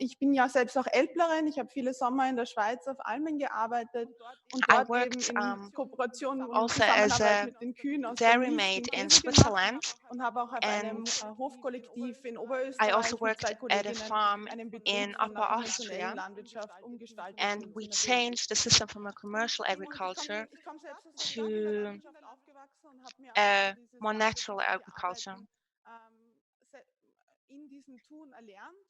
Ich bin ja selbst auch Älplerin. Ich habe viele Sommer in der Schweiz auf Almen gearbeitet und I dort eben worked in Kooperation und also as Zusammenarbeit a mit den Kühen aus der dairy Milch maid den in Käse gemacht Switzerland, und habe auch auf and einem Hofkollektiv in I also Oberösterreich mit worked 2 at a Kolleginnen farm einen Betrieb in von Upper der konventionellen Austria, Landwirtschaft umgestaltet and hin zu we einer Biologie. changed the system from a commercial agriculture Ich komme selbst aus der Stadt in der to Landwirtschaft aufgewachsen und habe mir auch a dieses more natural landwirtschaftliche agriculture. Arbeiten in diesem Tun erlernt.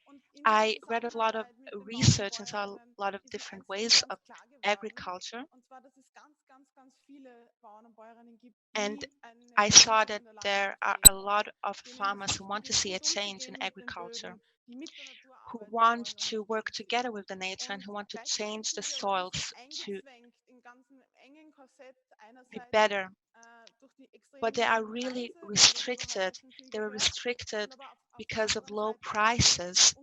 Und in dieser I read a lot of Zusammenarbeit mit den research and saw a Bauernbäuerinnen lot of ist mir different eins eben ways ganz of klar geworden. agriculture, Und zwar, dass es ganz viele Bauern und Bäuerinnen gibt, and die eine I saw Veränderung that in der there Landschaft are sehen a wollen, lot of denen es farmers who want wichtig to ist, see a gut change in umzugehen mit den agriculture, Böden, die mit der Natur who arbeiten want wollen und to sich dem work widmen. together with the nature and Und who want to gleichzeitig change the sind wir aber ein bisschen soils to eingezwängt im ganzen engen Korsett be einerseits better. durch die But extrem they are hohen really Preise, worüber haben wir restricted. schon viel They were gehört, restricted und aber auf der because of anderen low Seite auch durch die prices,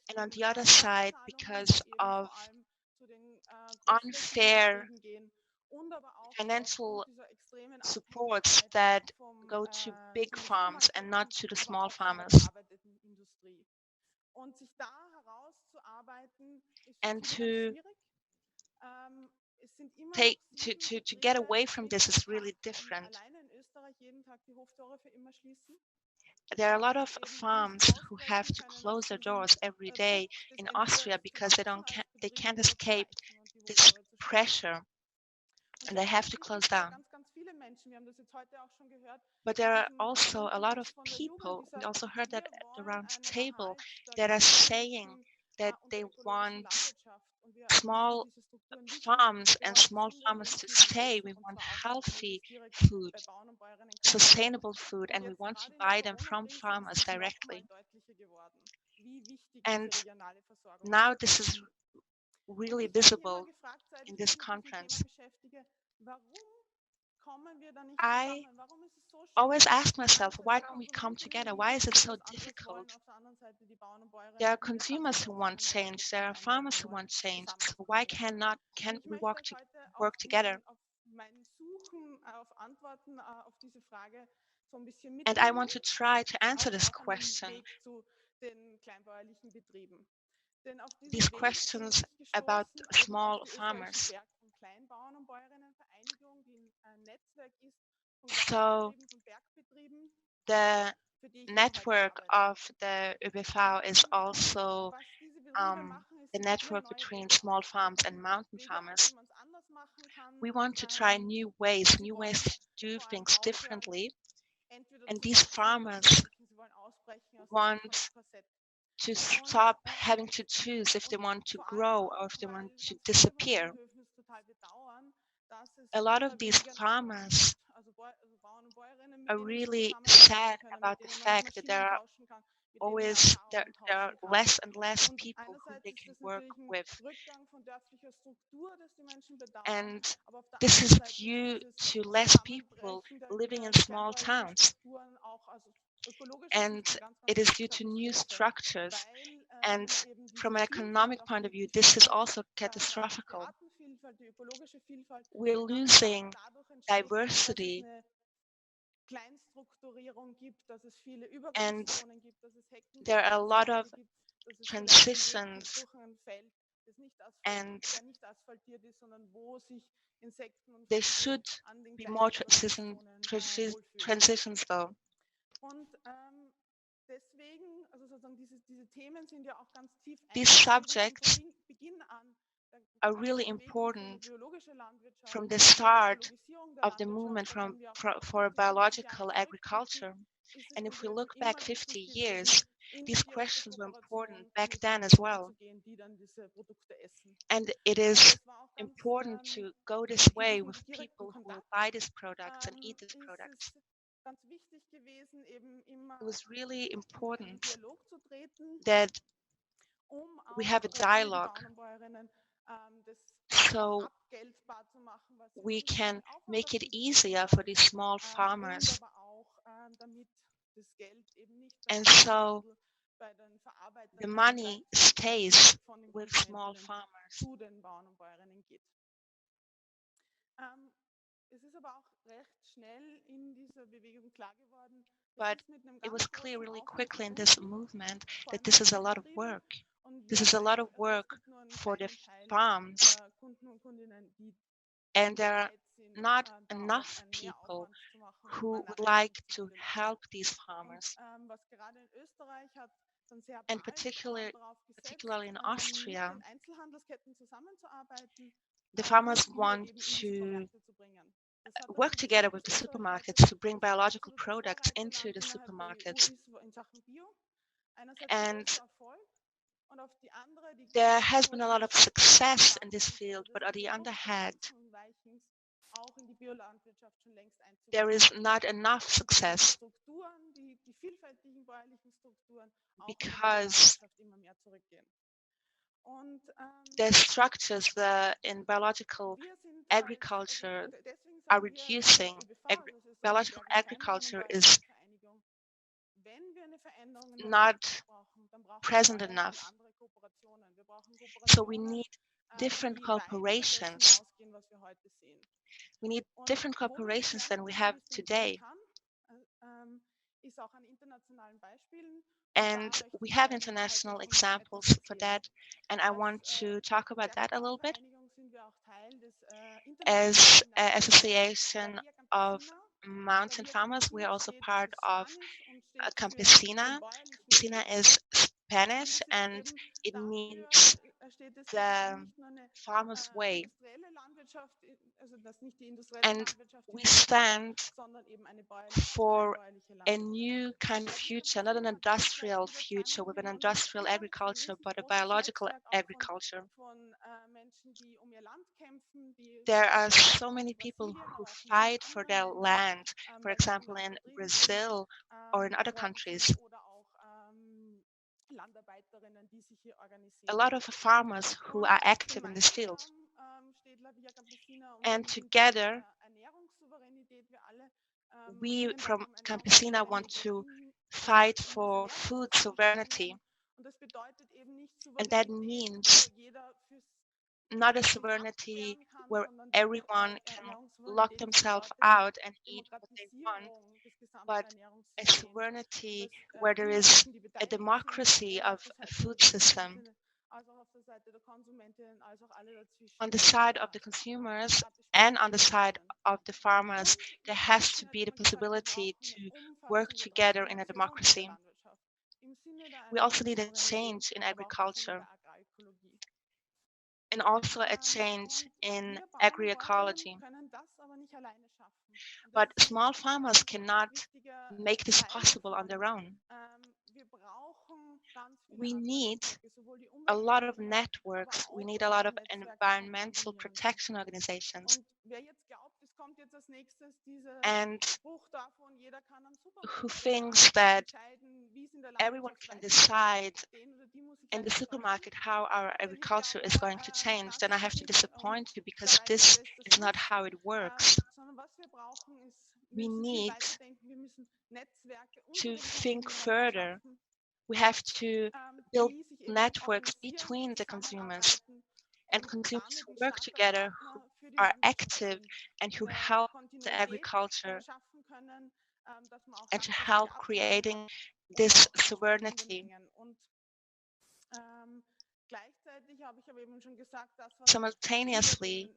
and on ungerechten the other side, Staatszahlungen, because die eben of vor allem zu den großflächigen unfair Betrieben gehen und aber auch financial aufgrund dieser extremen supports Abhängigkeit that vom, go to big von der farms and not Supermarktketten, to the aber small auch von der farmers. verarbeiteten Industrie. Und sich da herauszuarbeiten, ist für And viele ganz to schwierig. Es sind immer noch take 7 to get Betriebe, away from die this am is really Tag different. alleine in Österreich jeden Tag die Hoftore für immer schließen, There are a lot of eben nicht farms who have ausbrechen to können aus close their diesem doors every Druck, day das in entweder Austria ist zu because wachsen als they Betrieb can't oder zu escape weichen und die this Hoftore zu schließen. pressure, Und and they have to gleichzeitig close gibt es aber down. ganz viele Menschen, wir haben das jetzt heute auch schon gehört, But zu there are diesem also a lot Impuls of von der Jugend, die people, we sagt, also heard that wir wollen around the einen table, Erhalt der that are saying kleinbäuerlichen that und they der ökologischen want Landwirtschaft. Und wir finden small diese Strukturen wichtig. farms Wir and wollen small gesunde farmers to Lebensmittel stay. essen We und want zwar auch healthy möglichst direkt food, bei Bauern und Bäuerinnen kaufen. sustainable food, Und and we jetzt want to gerade in der buy them from Corona-Krise ist farmers das nochmal directly. deutlicher geworden, wie wichtig And diese regionale Versorgung now ist. this is Und really ich habe mich immer visible gefragt, seit in ich mich this mit diesem Thema conference. beschäftige, warum kommen wir da nicht I zusammen? Warum ist es so always schwierig, ask auf der einen myself, why Seite don't we come Konsumentinnen together? gibt Why es, is it die so was anderes wollen, difficult? auf der anderen Seite die Bauern und There Bäuerinnen are und wirtschaftlich consumers who want Erfolgreiche, die change. sich There da are einbringen farmers who wollen, want change. So why zusammenzukommen. Und can't ich we möchte euch heute work together? auf mein Suchen, auf Antworten auf diese Frage so ein bisschen And I mitnehmen, want to try to answer this auch an dem question, Weg zu den kleinbäuerlichen Betrieben. Denn auf these diesem Weg bin questions ich about gestoßen auf small die österreichische farmers. Berg- und Kleinbauern- und Bäuerinnenvereinigung, die ein Netzwerk ist von So Kleinbetrieben, von Bergbetrieben, the für die ich eben heute network arbeite. of the ÖBV is also Was diese Betriebe machen, the sind vier network neue between Wege small farms and auszuprobieren. mountain Wege, farmers. wie man es anders machen kann. We want to try Sie new ways wollen to do vor allem things aufhören, differently. entweder And zu these wachsen oder zu farmers weichen. Sie wollen ausbrechen aus diesem want Korsett. to Und, stop having to choose if they und want to vor allem grow or auch, if they want weil to ganz viele von disappear. ihnen dürfen es total bedauern, dass es A lot of immer these weniger Nachkommen farmers gibt. Also Bauern und Bäuerinnen, mit are denen sie really zusammenarbeiten sad können, about mit the denen man die fact that Maschinen tauschen kann, mit denen man always Erfahrungen there are tauschen kann. less and less Und people who einerseits they ist can das work natürlich ein with. Rückgang von dörflicher Struktur, das die Menschen bedauern, And aber auf der this anderen is Seite ist due dieses to less people Zusammenbrechen living in der small kleinbäuerlichen towns. Strukturen auch aus ökologischer And Sicht eine it ganz is due große to new Katastrophe, structures. weil And eben from diese an Vielfalt, economic auch point of view, die this is Vielfalt also die catastrophical. Artenvielfalt, die ökologische Vielfalt We're ganz stark losing dadurch entschwächt wird, dass es diversity, eine Kleinstrukturierung gibt, dass es viele and Übergangszonen gibt, dass es there are a lot Heckengebiete of gibt, dass es vielleicht einen Weg gibt transitions, durch ein Feld, das nicht and der nicht asphaltiert ist, sondern wo sich Insekten und there Vögel should an den be more kleinen Übergangszonen wohlfühlen. transitions though. Und deswegen, also sozusagen diese Themen sind ja auch ganz tief These eingeschrieben und subjects von Beginn an are gab es really Bewegungen für eine important biologische Landwirtschaft, from the für eine start Ökologisierung der of the Landwirtschaft. movement Und wenn wir for, auf for 50, 60 Jahre biological zurückblicken, agriculture. ist es And if we natürlich look back immer 50 wichtig gewesen, years, in die these direkte questions were important Kooperation back mit then as Landwirten well. zu gehen, die dann diese Produkte essen. And it Und is das war auch ganz important to go this in way diesem with direkten people who will Kontakt buy these products and eat these ist products. es ganz wichtig gewesen, eben immer It was really in einen important Dialog zu treten, that um we auch have a für die dialogue Bauern und Bäuerinnen das so abgeltbar zu machen, was sie we für diesen can Aufwand make auf it sich genommen easier for haben, these small und farmers. aber auch damit das Geld eben nicht beim And so Einzelhandel, bei den the Verarbeiterinnen money bleibt, sondern stays von den with small Konsumentinnen farmers. zu den Bauern und Bäuerinnen geht. Es ist aber auch recht schnell in dieser Bewegung klar geworden, es But ist mit einem it ganz was clear großen really Aufwand quickly in this verbunden, movement vor that allem für this is a kleine lot of Betriebe. work. This is a lot of work for the farms, and there are not enough people who would like to help these farmers. And particularly in Austria, the farmers want to work together with the supermarkets to bring biological products into the supermarkets. And there has been a lot of success in this field, but on the other hand, there is not enough success because the structures in biological agriculture are reducing. Biological agriculture is not present enough. So we need different corporations. We need different corporations than we have today. And we have international examples for that, and I want to talk about that a little bit. As an association of mountain farmers, we are also part of Campesina. Campesina is Spanish, and it means the farmer's way. And we stand for a new kind of future, not an industrial future with an industrial agriculture, but a biological agriculture. There are so many people who fight for their land, for example, in Brazil or in other countries. A lot of farmers who are active in this field. And together, we from Campesina want to fight for food sovereignty. And that means not a sovereignty where everyone can lock themselves out and eat what they want, but a sovereignty where there is a democracy of a food system. On the side of the consumers and on the side of the farmers, there has to be the possibility to work together in a democracy. We also need a change in agriculture and also a change in agroecology. But small farmers cannot make this possible on their own. We need a lot of networks. We need a lot of environmental protection organizations. And who thinks that everyone can decide in the supermarket how our agriculture is going to change, then I have to disappoint you, because this is not how it works. We need to think further. We have to build networks between the consumers and consumers who work together, who are active and who help the agriculture and to help creating this sovereignty. Simultaneously,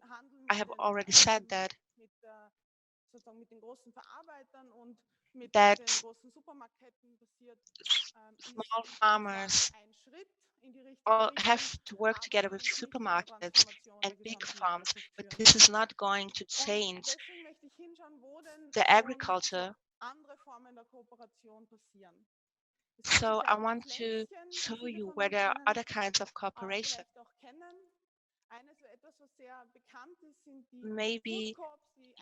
I have already said that small farmers all have to work together with supermarkets and big farms, but this is not going to change the agriculture. So I want to show you where there are other kinds of cooperation. Maybe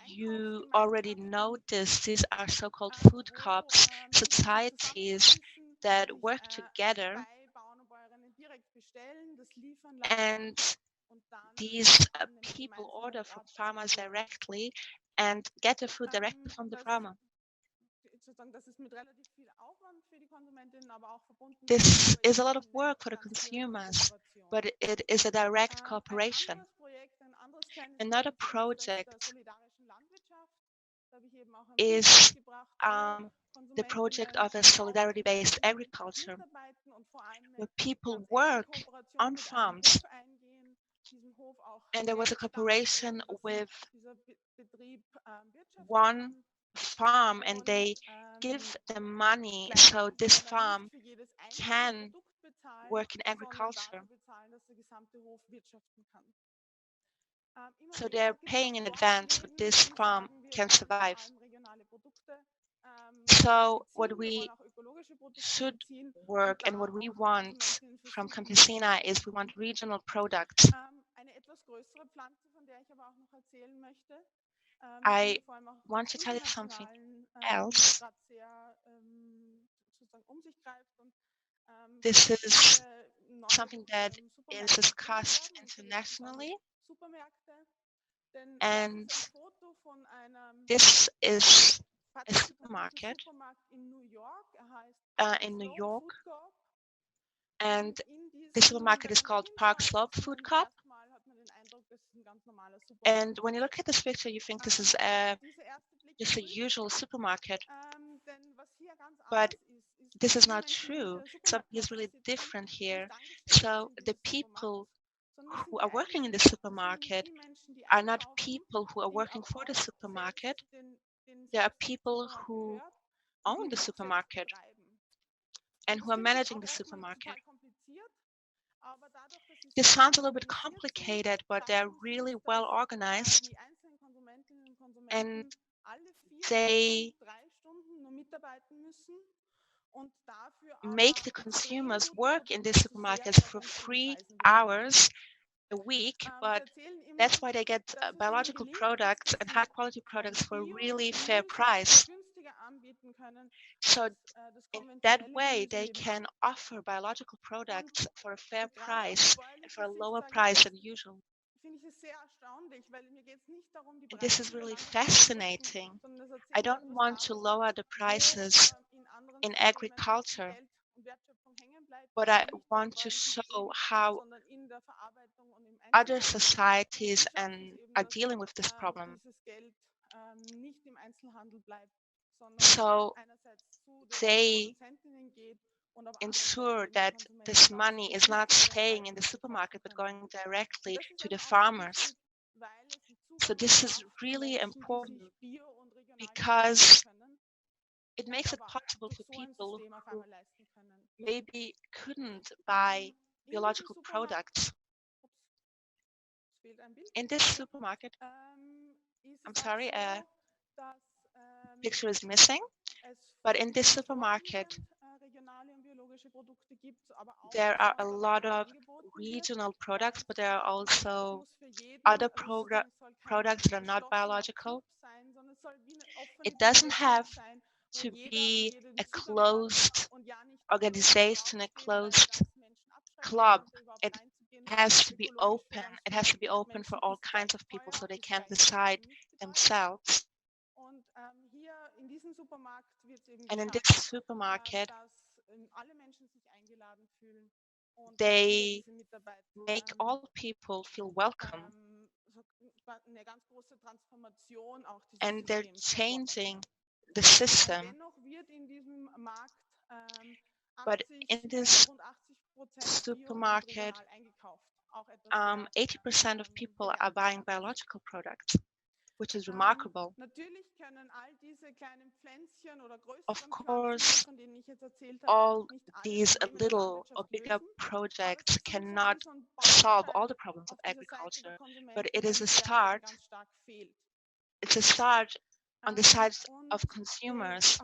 you already noticed these are so-called food co-ops, societies that work together, and these people order from farmers directly and get the food directly from the farmer. This is a lot of work for the consumers, but it is a direct cooperation. Another project is the project of a solidarity-based agriculture. where people work on farms. And there was a cooperation with one farm, and they give them money so this farm can work in agriculture. So they're paying in advance so this farm can survive. So what we should work and what we want from Campesina is we want regional products. I want to tell you something else. This is something that is discussed internationally, and this is a supermarket in New York, and the supermarket is called Park Slope Food Co. And when you look at this picture, you think this is just a usual supermarket, but this is not true. Something is really different here. So the people who are working in the supermarket are not people who are working for the supermarket. There are people who own the supermarket and who are managing the supermarket. This sounds a little bit complicated, but they're really well organized, and they make the consumers work in the supermarkets for 3 hours a week, but that's why they get biological products and high quality products for a really fair price. So in that way, they can offer biological products for a fair price and for a lower price than usual. And this is really fascinating. I don't want to lower the prices in agriculture, but I want to show how other societies are dealing with this problem. So they ensure that this money is not staying in the supermarket but going directly to the farmers. So this is really important because it makes it possible for people who maybe couldn't buy biological products. In this supermarket, I'm sorry, picture is missing, but in this supermarket, there are a lot of regional products, but there are also other products that are not biological. It doesn't have to be a closed organization, a closed club. It has to be open. It has to be open for all kinds of people so they can decide themselves. And in this supermarket, they make all people feel welcome. And they're changing the system. But in this supermarket, 80% of people are buying biological products, which is remarkable. Of course, all these little or bigger projects cannot solve all the problems of agriculture, but it is a start. It's a start on the side of consumers.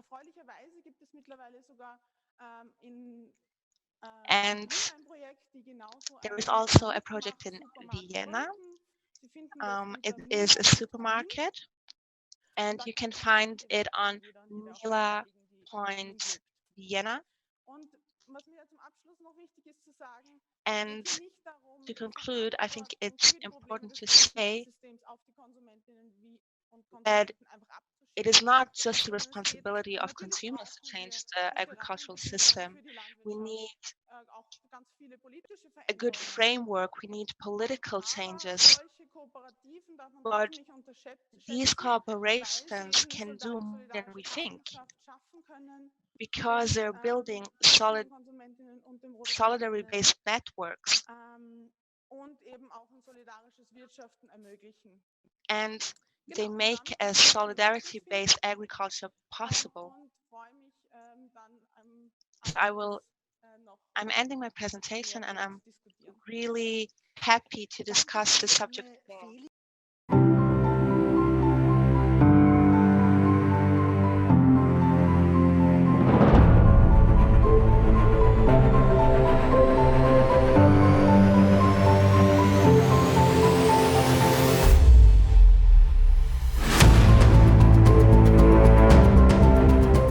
And there is also a project in Vienna. It is a supermarket, and you can find it on Mila Point, Vienna. And to conclude, I think it's important to say that it is not just the responsibility of consumers to change the agricultural system. We need a good framework. We need political changes. But these corporations can do more than we think because they're building solid solidarity-based networks. Und eben auch ein solidarisches Wirtschaften ermöglichen. And they make a solidarity-based agriculture possible. I'm ending my presentation and I'm really happy to discuss the subject more.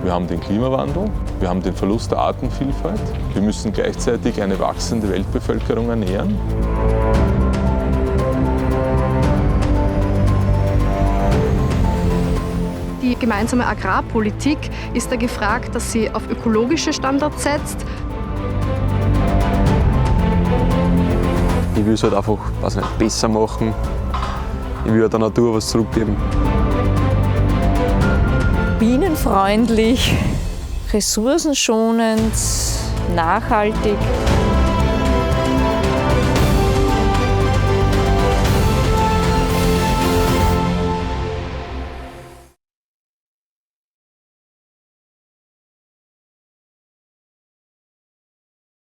Wir haben den Klimawandel, wir haben den Verlust der Artenvielfalt, wir müssen gleichzeitig eine wachsende Weltbevölkerung ernähren. Die gemeinsame Agrarpolitik ist da gefragt, dass sie auf ökologische Standards setzt. Ich will es halt einfach besser machen. Ich will der Natur was zurückgeben. Bienenfreundlich, ressourcenschonend, nachhaltig.